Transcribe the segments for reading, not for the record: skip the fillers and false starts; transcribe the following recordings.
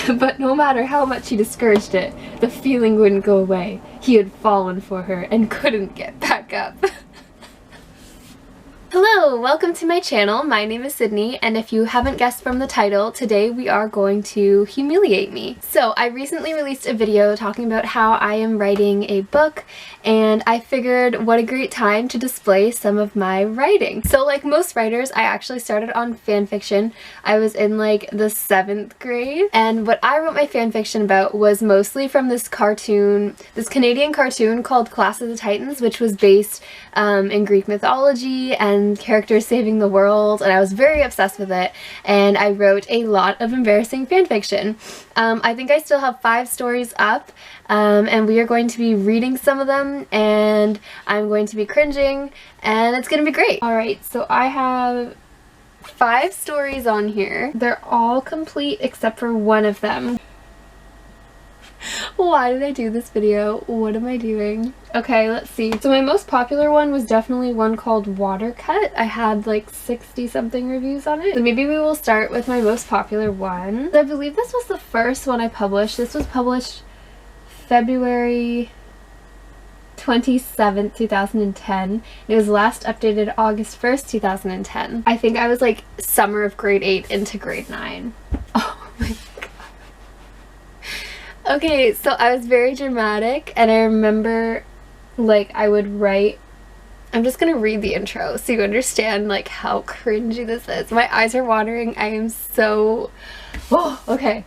But no matter how much he discouraged it, the feeling wouldn't go away. He had fallen for her and couldn't get back up. Hello, welcome to my channel. My name is Sydney, and if you haven't guessed from the title, today we are going to humiliate me. So I recently released a video talking about how I am writing a book, and I figured what a great time to display some of my writing. So like most writers, I actually started on fanfiction. I was in like the 7th grade, and what I wrote my fanfiction about was mostly from this cartoon, this Canadian cartoon called Clash of the Titans, which was based in Greek mythology and characters saving the world, and I was very obsessed with it, and I wrote a lot of embarrassing fanfiction. I think I still have 5 stories up, and we are going to be reading some of them, and I'm going to be cringing, and it's going to be great. Alright, so I have 5 stories on here. They're all complete except for one of them. Why did I do this video? What am I doing? Okay, let's see. So my most popular one was definitely one called Watercut. I had like 60 something reviews on it. So maybe we will start with my most popular one. I believe this was the first one I published. This was published February 27th, 2010. It was last updated August 1st, 2010. I think I was like summer of grade 8 into grade 9. Oh my god. Okay, so I was very dramatic, and I remember like I would write, I'm just gonna read the intro so you understand like how cringy this is. My eyes are watering. I am so, oh, okay.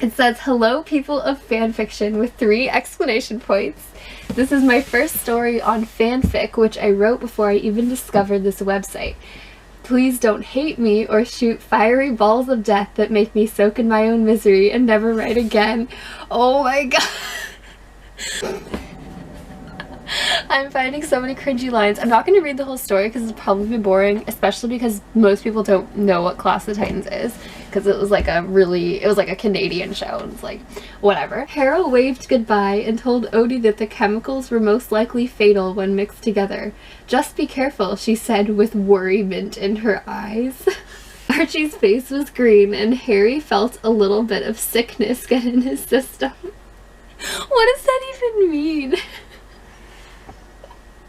It says, "Hello people of fanfiction," with 3 exclamation points. This is my first story on fanfic, which I wrote before I even discovered this website. Please don't hate me or shoot fiery balls of death that make me soak in my own misery and never write again. Oh my god. I'm finding so many cringy lines. I'm not going to read the whole story because it's probably boring, especially because most people don't know what Clash of the Titans is, because it was like a Canadian show, and it's like, whatever. Hera waved goodbye and told Odie that the chemicals were most likely fatal when mixed together. "Just be careful," she said with worriment in her eyes. Archie's face was green, and Harry felt a little bit of sickness get in his system. What does that even mean?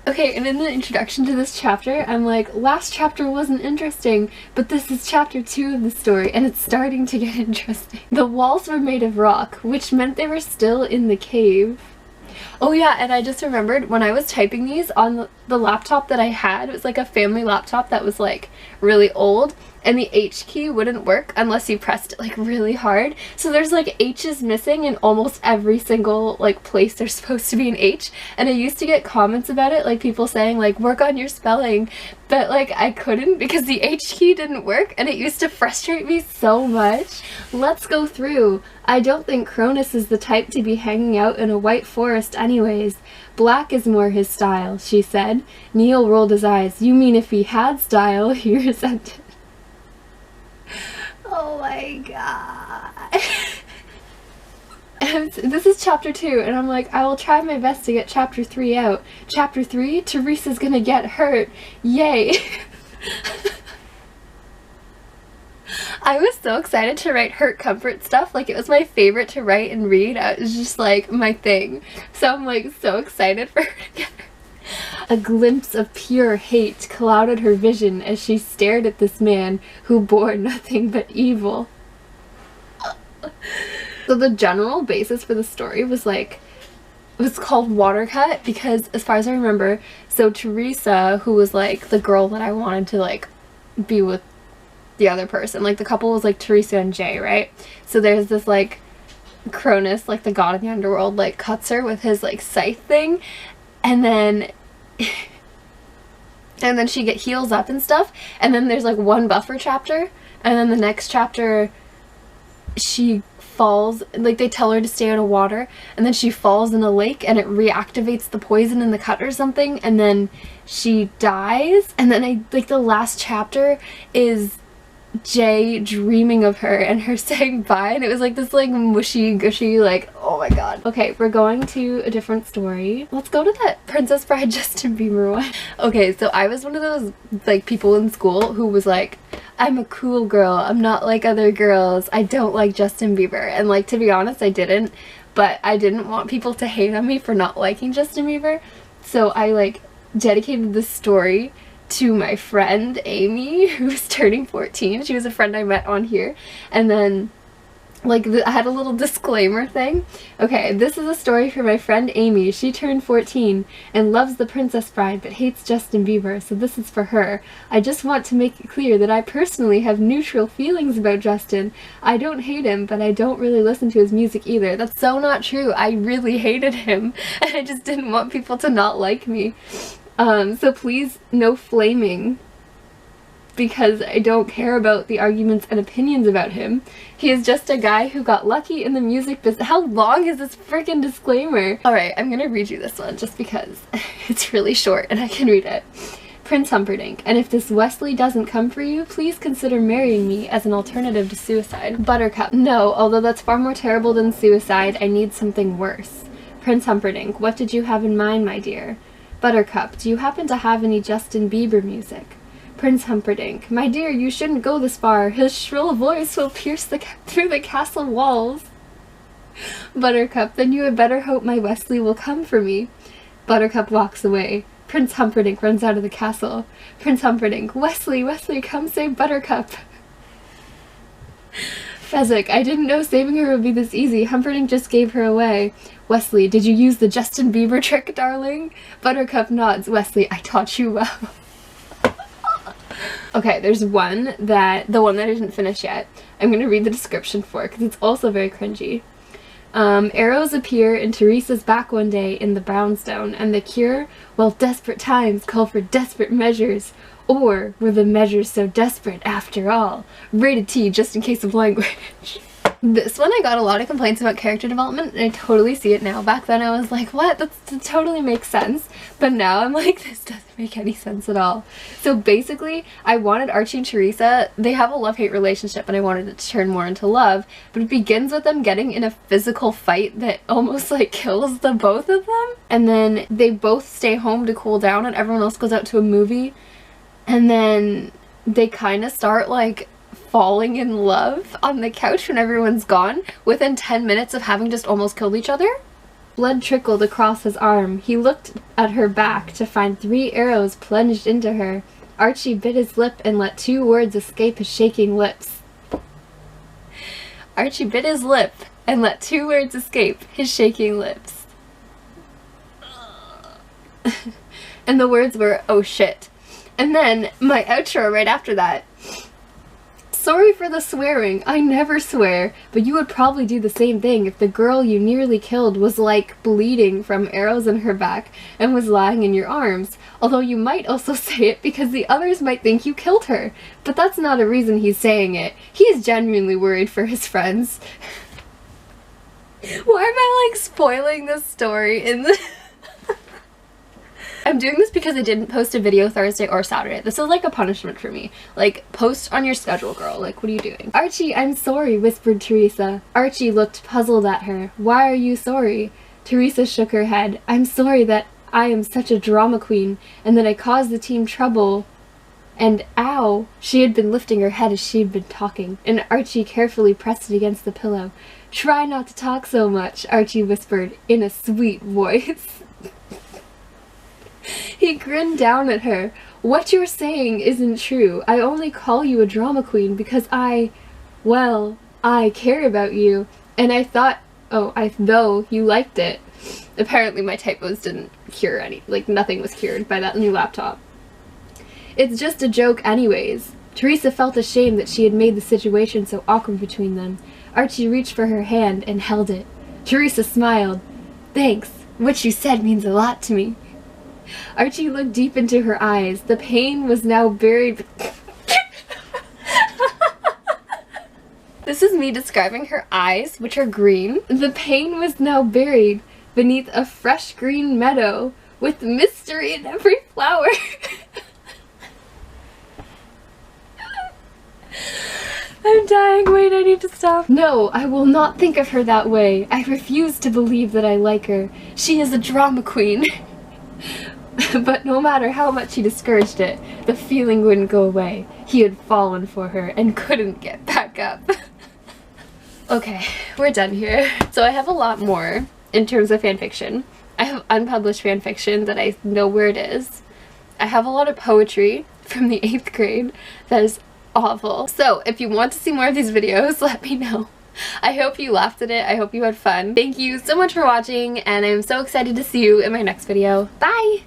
Okay, and in the introduction to this chapter, I'm like, last chapter wasn't interesting, but this is chapter 2 of the story, and it's starting to get interesting. The walls were made of rock, which meant they were still in the cave. Oh yeah, and I just remembered when I was typing these on the laptop that I had, it was like a family laptop that was like really old, and the H key wouldn't work unless you pressed it like really hard. So there's like H's missing in almost every single like place there's supposed to be an H, and I used to get comments about it, like people saying like, work on your spelling, but like I couldn't because the H key didn't work, and it used to frustrate me so much. Let's go through. I don't think Cronus is the type to be hanging out in a white forest anyways. Black is more his style, she said. Neil rolled his eyes. You mean if he had style, he resented. Oh my god. And this is chapter 2, and I'm like, I will try my best to get chapter 3 out. Chapter 3? Teresa's gonna get hurt. Yay. I was so excited to write hurt comfort stuff. Like, it was my favorite to write and read. It was just like my thing. So I'm like so excited for her to get hurt. A glimpse of pure hate clouded her vision as she stared at this man who bore nothing but evil. So the general basis for the story was like, it was called Watercut because, as far as I remember, so Teresa, who was like the girl that I wanted to like be with the other person, like the couple was like Teresa and Jay, right? So there's this like Cronus, like the god of the underworld, like cuts her with his like scythe thing, and then she heals up and stuff, and then there's like one buffer chapter, and then the next chapter she falls, like they tell her to stay out of water, and then she falls in a lake and it reactivates the poison in the cut or something, and then she dies, and then the last chapter is Jay dreaming of her and her saying bye, and it was like this like mushy gushy, like, oh my god. Okay, we're going to a different story. Let's go to that Princess Bride Justin Bieber one. Okay, so I was one of those like people in school who was like, I'm a cool girl, I'm not like other girls, I don't like Justin Bieber. And like, to be honest, I didn't, but I didn't want people to hate on me for not liking Justin Bieber, so I like dedicated this story to my friend Amy, who's turning 14. She was a friend I met on here, and then like I had a little disclaimer thing. Okay, this is a story for my friend Amy. She turned 14 and loves The Princess Bride but hates Justin Bieber, so this is for her. I just want to make it clear that I personally have neutral feelings about Justin. I don't hate him, but I don't really listen to his music either. That's so not true. I really hated him, and I just didn't want people to not like me. So please, no flaming, because I don't care about the arguments and opinions about him. He is just a guy who got lucky in the music business. How long is this freaking disclaimer? Alright, I'm gonna read you this one just because it's really short and I can read it. Prince Humperdinck, and if this Wesley doesn't come for you, please consider marrying me as an alternative to suicide. Buttercup, no, although that's far more terrible than suicide, I need something worse. Prince Humperdinck, what did you have in mind, my dear? Buttercup, do you happen to have any Justin Bieber music? Prince Humperdinck, my dear, you shouldn't go this far. His shrill voice will pierce through the castle walls. Buttercup, then you had better hope my Wesley will come for me. Buttercup walks away. Prince Humperdinck runs out of the castle. Prince Humperdinck, Wesley, Wesley, come save Buttercup. Fezzik, I didn't know saving her would be this easy. Humperdinck just gave her away. Wesley, did you use the Justin Bieber trick, darling? Buttercup nods. Wesley, I taught you well. Okay, there's one that, the one that I didn't finish yet, I'm going to read the description for because it's also very cringy. Arrows appear in Teresa's back one day in the brownstone, and the cure? Well, desperate times call for desperate measures. Or were the measures so desperate after all? Rated T just in case of language. This one I got a lot of complaints about character development, and I totally see it now. Back then I was like, what? That totally makes sense. But now I'm like, this doesn't make any sense at all. So basically, I wanted Archie and Teresa, they have a love-hate relationship, and I wanted it to turn more into love, but it begins with them getting in a physical fight that almost like kills the both of them. And then they both stay home to cool down, and everyone else goes out to a movie. And then they kind of start like falling in love on the couch when everyone's gone, within 10 minutes of having just almost killed each other. Blood trickled across his arm. He looked at her back to find 3 arrows plunged into her. Archie bit his lip and let 2 words escape his shaking lips. Archie bit his lip and let 2 words escape his shaking lips. And the words were, oh shit. And then my outro right after that. Sorry for the swearing, I never swear, but you would probably do the same thing if the girl you nearly killed was like bleeding from arrows in her back and was lying in your arms, although you might also say it because the others might think you killed her, but that's not a reason he's saying it. He is genuinely worried for his friends. Why am I like spoiling this story in the... I'm doing this because I didn't post a video Thursday or Saturday. This is like a punishment for me. Like, post on your schedule, girl. Like, what are you doing? Archie, I'm sorry, whispered Teresa. Archie looked puzzled at her. Why are you sorry? Teresa shook her head. I'm sorry that I am such a drama queen and that I caused the team trouble. And ow! She had been lifting her head as she'd been talking, and Archie carefully pressed it against the pillow. Try not to talk so much, Archie whispered in a sweet voice. He grinned down at her. What you're saying isn't true. I only call you a drama queen because I care about you. And I thought, though you liked it. Apparently my typos didn't cure any, like nothing was cured by that new laptop. It's just a joke anyways. Teresa felt ashamed that she had made the situation so awkward between them. Archie reached for her hand and held it. Teresa smiled. Thanks. What you said means a lot to me. Archie looked deep into her eyes. The pain was now buried... This is me describing her eyes, which are green. The pain was now buried beneath a fresh green meadow with mystery in every flower. I'm dying. Wait, I need to stop. No, I will not think of her that way. I refuse to believe that I like her. She is a drama queen. But no matter how much he discouraged it, the feeling wouldn't go away. He had fallen for her and couldn't get back up. Okay, we're done here. So I have a lot more in terms of fanfiction. I have unpublished fanfiction that I know where it is. I have a lot of poetry from the 8th grade that is awful. So if you want to see more of these videos, let me know. I hope you laughed at it. I hope you had fun. Thank you so much for watching, and I'm so excited to see you in my next video. Bye!